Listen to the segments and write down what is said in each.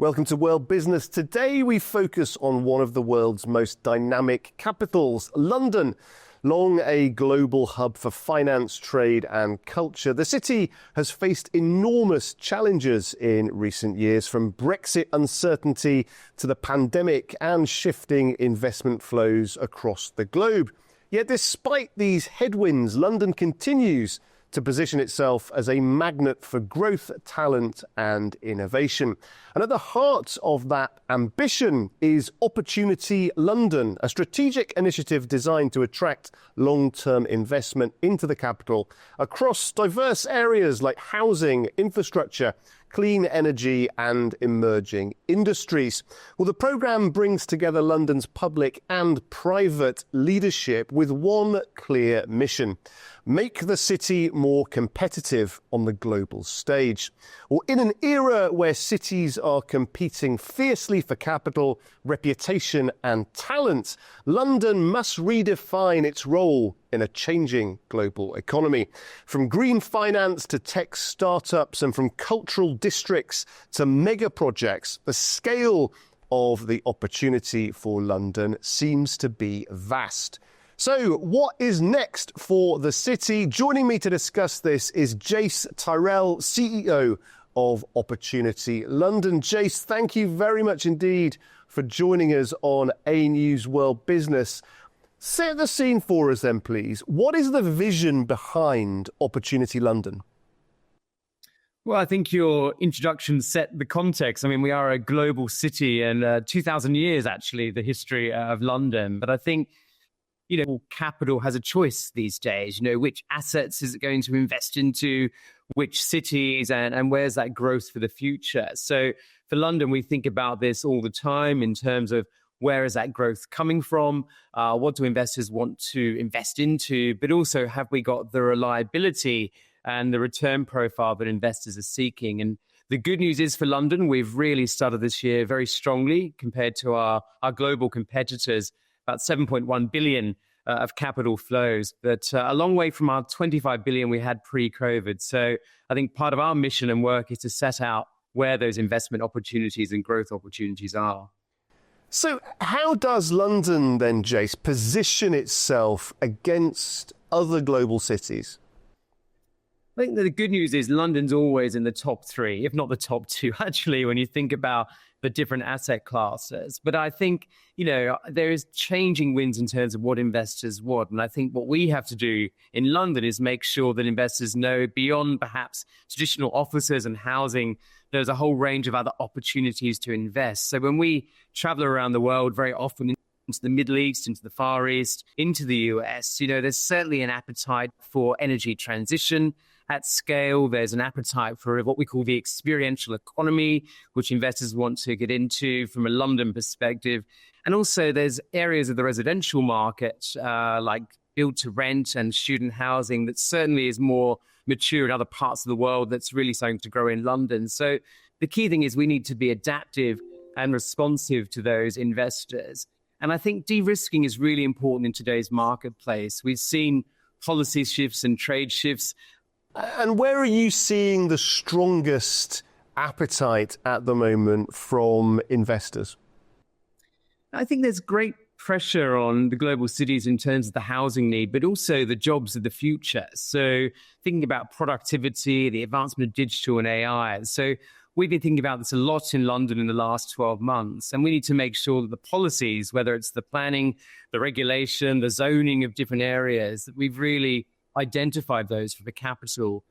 Welcome to World Business. Today we focus on one of the world's most dynamic capitals, London. Long a global hub for finance, trade and culture, the city has faced enormous challenges in recent years, from Brexit uncertainty to the pandemic and shifting investment flows across the globe. Yet despite these headwinds, London continues to position itself as a magnet for growth, talent and innovation. And at the heart of that ambition is Opportunity London, a strategic initiative designed to attract long-term investment into the capital across diverse areas like housing, infrastructure, clean energy and emerging industries. Well, the programme brings together London's public and private leadership with one clear mission: make the city more competitive on the global stage. Well, in an era where cities are competing fiercely for capital, reputation and talent, London must redefine its role in a changing global economy. From green finance to tech startups and from cultural districts to mega projects, the scale of the opportunity for London seems to be vast. So what is next for the city? Joining me to discuss this is Jace Tyrrell, CEO of Opportunity London. Jace, thank you very much indeed for joining us on A News World Business. Set the scene for us then, please. What is the vision behind Opportunity London? Well, I think your introduction set the context. I mean, we are a global city and 2,000 years, actually, the history of London. But I think, capital has a choice these days. Which assets is it going to invest into, which cities, and where's that growth for the future? So for London, we think about this all the time in terms of where is that growth coming from? What do investors want to invest into? But also, have we got the reliability and the return profile that investors are seeking? And the good news is for London, we've really started this year very strongly compared to our global competitors, about 7.1 billion of capital flows, but a long way from our 25 billion we had pre-COVID. So I think part of our mission and work is to set out where those investment opportunities and growth opportunities are. So how does London then, Jace, position itself against other global cities? I think that the good news is London's always in the top three, if not the top two, actually, when you think about the different asset classes. But I think, there is changing winds in terms of what investors want. And I think what we have to do in London is make sure that investors know beyond perhaps traditional offices and housing, there's a whole range of other opportunities to invest. So when we travel around the world, very often into the Middle East, into the Far East, into the US, there's certainly an appetite for energy transition at scale. There's an appetite for what we call the experiential economy, which investors want to get into from a London perspective. And also there's areas of the residential market, like build to rent and student housing, that certainly is more mature in other parts of the world, that's really starting to grow in London. So the key thing is we need to be adaptive and responsive to those investors. And I think de-risking is really important in today's marketplace. We've seen policy shifts and trade shifts. And where are you seeing the strongest appetite at the moment from investors? I think there's great pressure on the global cities in terms of the housing need, but also the jobs of the future. So thinking about productivity, the advancement of digital and AI. So we've been thinking about this a lot in London in the last 12 months. And we need to make sure that the policies, whether it's the planning, the regulation, the zoning of different areas, that we've really identified those for the capital.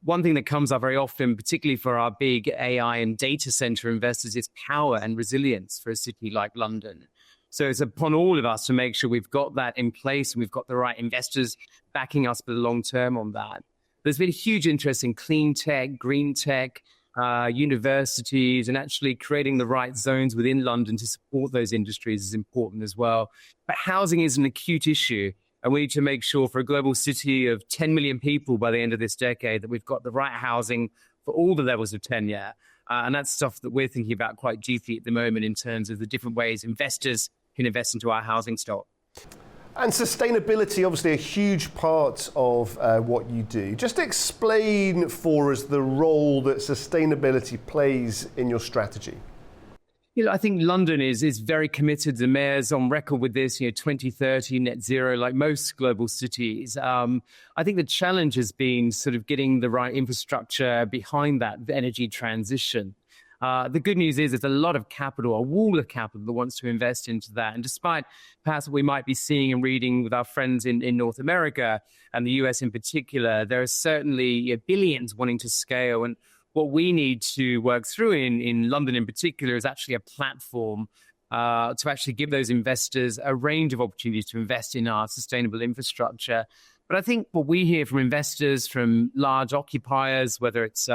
One thing that comes up very often, particularly for our big AI and data center investors, is power and resilience for a city like London. So it's upon all of us to make sure we've got that in place and we've got the right investors backing us for the long term on that. There's been a huge interest in clean tech, green tech, universities, and actually creating the right zones within London to support those industries is important as well. But housing is an acute issue. And we need to make sure for a global city of 10 million people by the end of this decade that we've got the right housing for all the levels of tenure. And that's stuff that we're thinking about quite deeply at the moment in terms of the different ways investors can invest into our housing stock. And sustainability, obviously a huge part of what you do. Just explain for us the role that sustainability plays in your strategy. I think London is very committed. The mayor's on record with this, 2030 net zero, like most global cities. I think the challenge has been sort of getting the right infrastructure behind that energy transition. The good news is there's a lot of capital, a wall of capital that wants to invest into that. And despite perhaps what we might be seeing and reading with our friends in North America and the US in particular, there are certainly billions wanting to scale. And what we need to work through in London in particular is actually a platform to actually give those investors a range of opportunities to invest in our sustainable infrastructure. But I think what we hear from investors, from large occupiers, whether it's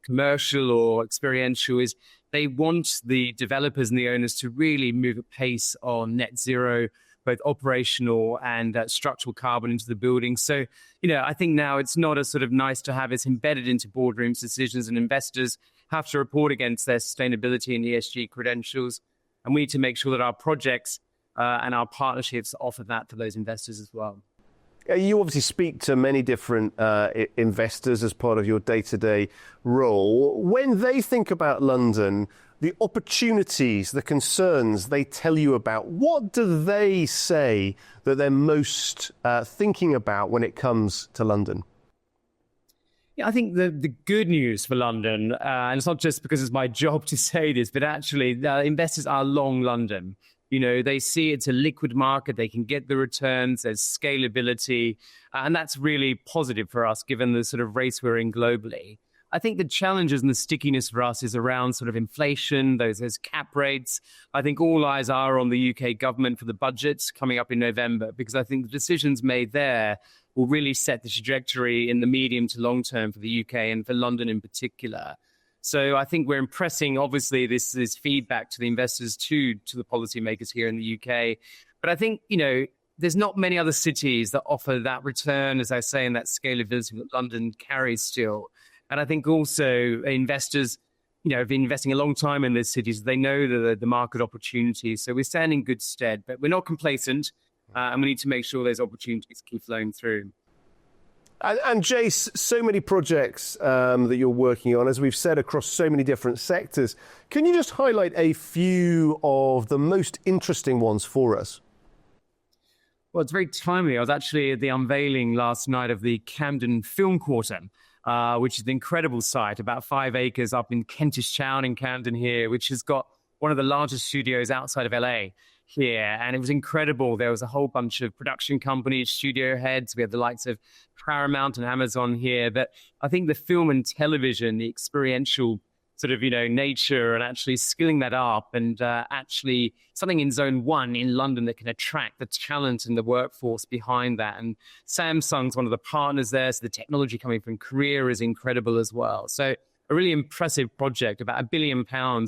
commercial or experiential, is they want the developers and the owners to really move at pace on net zero, both operational and structural carbon into the building. So, I think now it's not a sort of nice to have, it's embedded into boardrooms decisions, and investors have to report against their sustainability and ESG credentials. And we need to make sure that our projects and our partnerships offer that to those investors as well. You obviously speak to many different investors as part of your day-to-day role. When they think about London, the opportunities, the concerns they tell you about, what do they say that they're most thinking about when it comes to London? Yeah, I think the good news for London, and it's not just because it's my job to say this, but actually investors are long London. They see it's a liquid market. They can get the returns. There's scalability. And that's really positive for us, given the sort of race we're in globally. I think the challenges and the stickiness for us is around sort of inflation, those cap rates. I think all eyes are on the UK government for the budgets coming up in November, because I think the decisions made there will really set the trajectory in the medium to long term for the UK and for London in particular. So I think we're impressing, obviously, this feedback to the investors, to the policymakers here in the UK. But I think, there's not many other cities that offer that return, as I say, and that scalability that London carries still. And I think also investors, have been investing a long time in these cities. They know the market opportunities. So we're standing in good stead, but we're not complacent. And we need to make sure those opportunities keep flowing through. And Jace, so many projects that you're working on, as we've said, across so many different sectors. Can you just highlight a few of the most interesting ones for us? Well, it's very timely. I was actually at the unveiling last night of the Camden Film Quarter, which is an incredible site, about 5 acres up in Kentish Town in Camden here, which has got one of the largest studios outside of LA here. And it was incredible. There was a whole bunch of production companies, studio heads. We have the likes of Paramount and Amazon here. But I think the film and television, the experiential sort of, nature, and actually skilling that up, and actually something in Zone 1 in London that can attract the talent and the workforce behind that. And Samsung's one of the partners there, so the technology coming from Korea is incredible as well. So a really impressive project, about £1 billion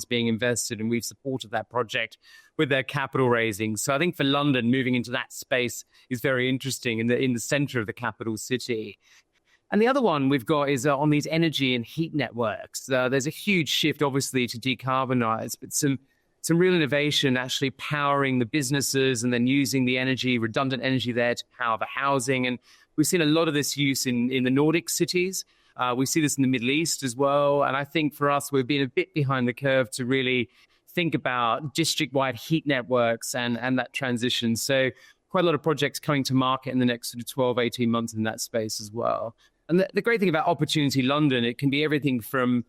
being invested, and we've supported that project with their capital raising. So I think for London, moving into that space is very interesting in the center of the capital city. And the other one we've got is on these energy and heat networks. There's a huge shift, obviously, to decarbonize, but some real innovation actually powering the businesses and then using the energy, redundant energy there to power the housing. And we've seen a lot of this use in the Nordic cities. We see this in the Middle East as well. And I think for us, we've been a bit behind the curve to really think about district-wide heat networks and that transition. So quite a lot of projects coming to market in the next sort of 12, 18 months in that space as well. And the great thing about Opportunity London, it can be everything from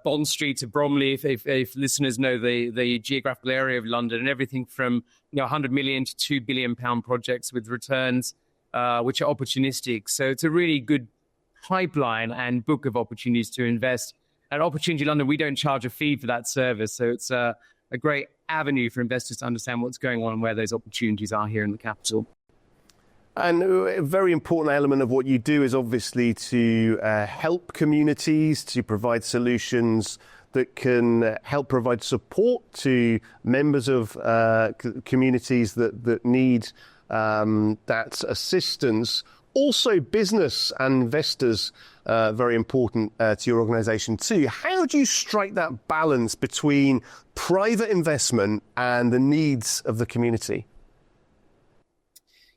Bond Street to Bromley, if listeners know the geographical area of London, and everything from 100 million to £2 billion projects with returns which are opportunistic. So it's a really good pipeline and book of opportunities to invest. At Opportunity London, we don't charge a fee for that service. So it's a great avenue for investors to understand what's going on and where those opportunities are here in the capital. And a very important element of what you do is obviously to help communities, to provide solutions that can help provide support to members of communities that need that assistance. Also, business and investors, very important to your organisation too. How do you strike that balance between private investment and the needs of the community?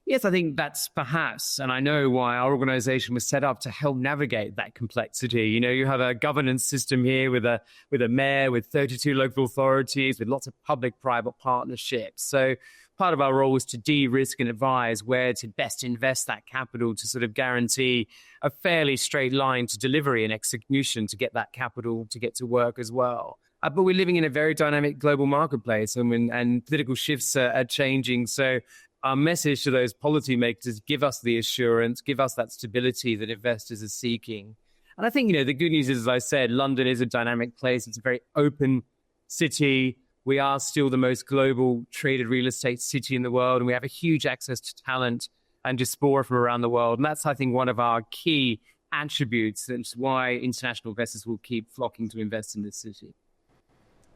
Yes, I think that's perhaps, and I know why our organization was set up to help navigate that complexity. You know, you have a governance system here with a mayor, with 32 local authorities, with lots of public-private partnerships. So part of our role was to de-risk and advise where to best invest that capital to sort of guarantee a fairly straight line to delivery and execution to get that capital to get to work as well. But we're living in a very dynamic global marketplace, and political shifts are changing. So our message to those policymakers is give us the assurance, give us that stability that investors are seeking. And I think, you know, the good news is, as I said, London is a dynamic place. It's a very open city. We are still the most global traded real estate city in the world, and we have a huge access to talent and diaspora from around the world. And that's, I think, one of our key attributes. That's why international investors will keep flocking to invest in this city.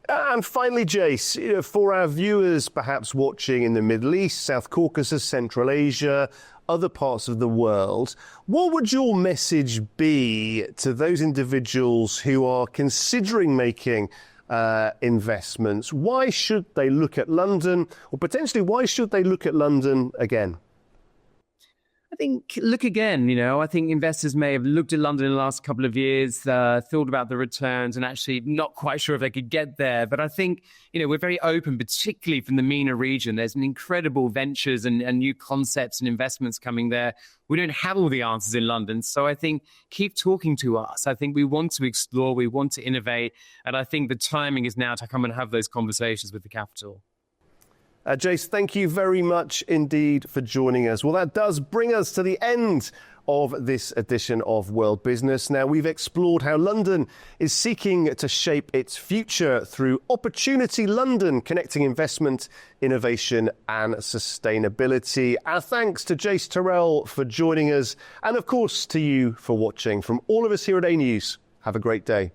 And finally, Jace, for our viewers perhaps watching in the Middle East, South Caucasus, Central Asia, other parts of the world, what would your message be to those individuals who are considering making investments? Why should they look at London, or potentially why should they look at London again? I think look again, you know, I think investors may have looked at London in the last couple of years, thought about the returns and actually not quite sure if they could get there. But I think, you know, we're very open, particularly from the MENA region. There's an incredible ventures and new concepts and investments coming there. We don't have all the answers in London. So I think keep talking to us. I think we want to explore, we want to innovate. And I think the timing is now to come and have those conversations with the capital. Jace, thank you very much indeed for joining us. Well, that does bring us to the end of this edition of World Business. Now, we've explored how London is seeking to shape its future through Opportunity London, connecting investment, innovation and sustainability. Our thanks to Jace Turrell for joining us, and of course to you for watching. From all of us here at A News, have a great day.